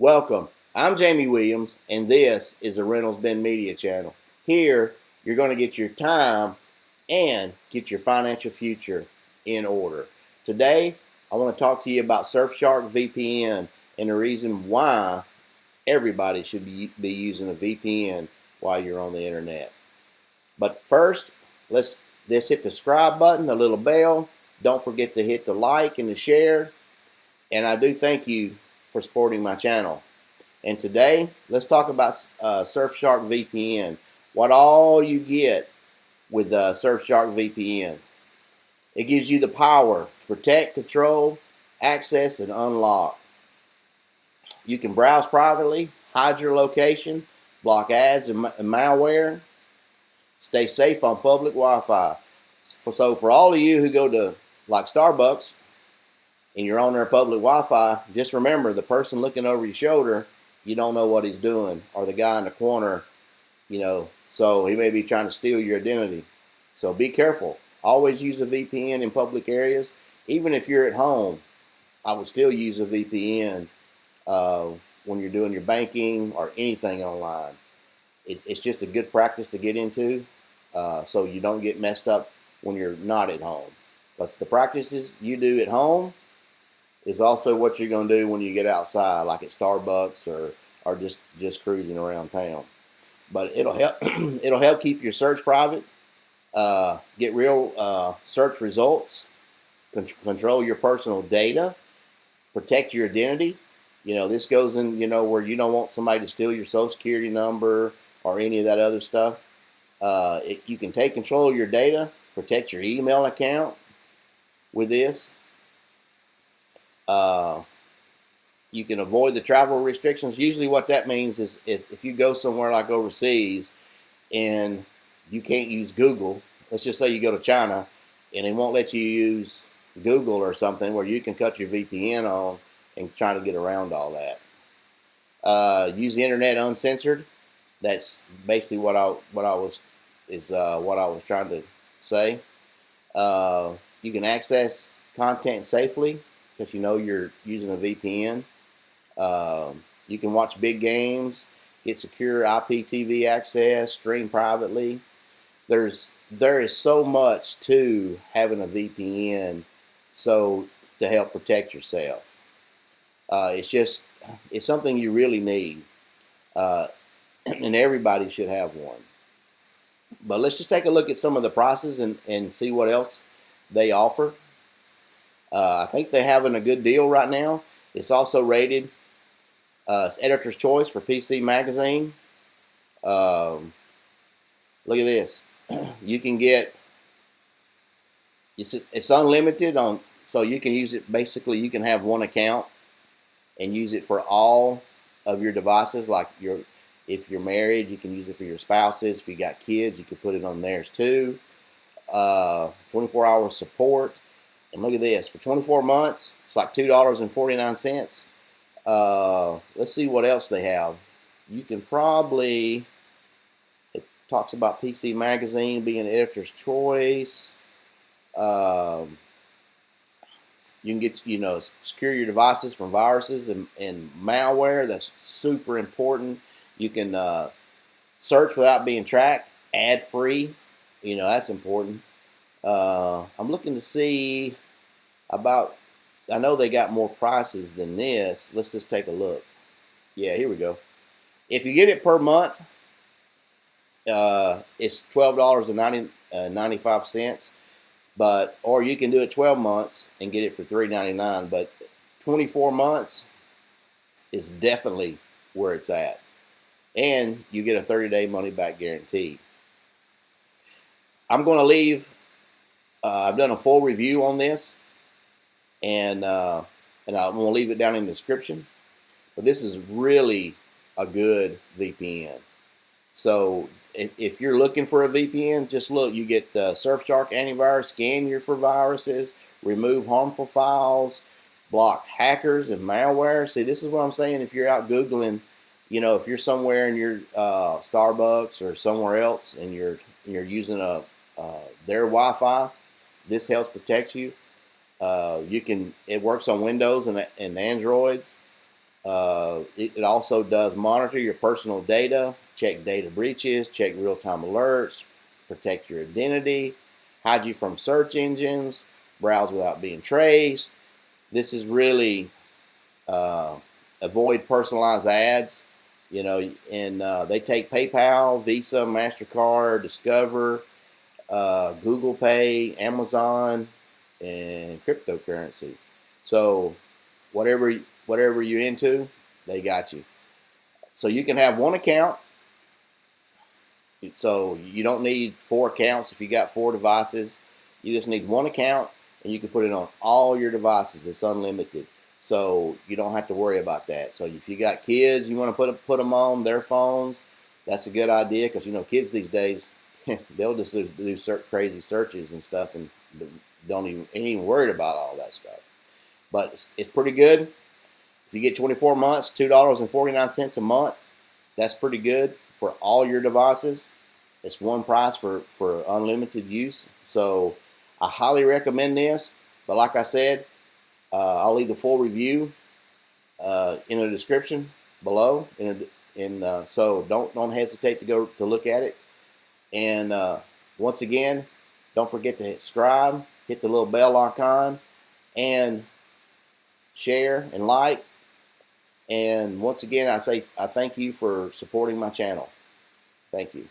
Welcome. I'm Jamie Williams, and this is the RiddlesBendMedia channel. Here, you're going to get your time and get your financial future in order. Today, I want to talk to you about Surfshark VPN and the reason why everybody should be using a VPN while you're on the internet. But first, let's hit the subscribe button, the little bell. Don't forget to hit the like and the share. And I do thank you for supporting my channel. And today, let's talk about Surfshark VPN. What all you get with Surfshark VPN. It gives you the power to protect, control, access, and unlock. You can browse privately, hide your location, block ads and malware, stay safe on public Wi-Fi. So for all of you who go to like Starbucks and you're on their public Wi-Fi, just remember the person looking over your shoulder, you don't know what he's doing, or the guy in the corner, so he may be trying to steal your identity. So be careful. Always use a VPN in public areas. Even if you're at home, I would still use a VPN when you're doing your banking or anything online. It's just a good practice to get into so you don't get messed up when you're not at home. Because the practices you do at home is also what you're going to do when you get outside, like at Starbucks or just cruising around town. But it'll help it'll help keep your search private, get real search results, control your personal data, protect your identity. This goes in where you don't want somebody to steal your social security number or any of that other stuff. You can take control of your data, protect your email account with this. You can avoid the travel restrictions. Usually what that means is if you go somewhere like overseas and you can't use Google, let's just say you go to China and they won't let you use Google or something, where you can cut your VPN on and try to get around all that. Use the internet uncensored. That's basically what I was trying to say. You can access content safely because you're using a VPN. You can watch big games, get secure IPTV access, stream privately. There is so much to having a VPN to help protect yourself. It's something you really need, and everybody should have one. But let's just take a look at some of the prices and see what else they offer. I think they're having a good deal right now. It's also rated Editor's Choice for PC Magazine. Look at this. You can get, it's unlimited so you can use it. Basically, you can have one account and use it for all of your devices. Like if you're married, you can use it for your spouses. If you got kids, you can put it on theirs too. 24-hour support. And look at this, for 24 months, it's like $2.49. Let's see what else they have. You can probably, it talks about PC Magazine being Editor's Choice. You can get, secure your devices from viruses and malware. That's super important. You can search without being tracked, ad-free. That's important. I'm looking to see about, I know they got more prices than this. Let's just take a look. Yeah, here we go. If you get it per month, it's $12.95, or you can do it 12 months and get it for $3.99. But 24 months is definitely where it's at, and you get a 30-day money-back guarantee. I'm going to leave. I've done a full review on this, and I'm going to leave it down in the description. But this is really a good VPN. So if you're looking for a VPN, just look. You get the Surfshark antivirus, scan you for viruses, remove harmful files, block hackers and malware. See, this is what I'm saying. If you're out Googling, if you're somewhere in your Starbucks or somewhere else and you're using their Wi-Fi, this helps protect you. It works on Windows and Androids. It also does monitor your personal data, check data breaches, check real-time alerts, protect your identity, hide you from search engines, browse without being traced. This is really avoid personalized ads. You know, and they take PayPal, Visa, MasterCard, Discover, Google Pay, Amazon, and cryptocurrency. So whatever you're into, they got you. So you can have one account. So you don't need 4 accounts if you got 4 devices. You just need one account, and you can put it on all your devices. It's unlimited, so you don't have to worry about that. So if you got kids, you want to put them on their phones. That's a good idea, because you know kids these days they'll just do crazy searches and stuff, and ain't even worried about all that stuff. But it's pretty good. If you get 24 months, $2.49 a month, that's pretty good for all your devices. It's one price for unlimited use. So I highly recommend this. But like I said, I'll leave the full review in the description below. So don't hesitate to go to look at it. And once again, don't forget to subscribe, hit the little bell icon, and share and like. And once again, I thank you for supporting my channel. Thank you.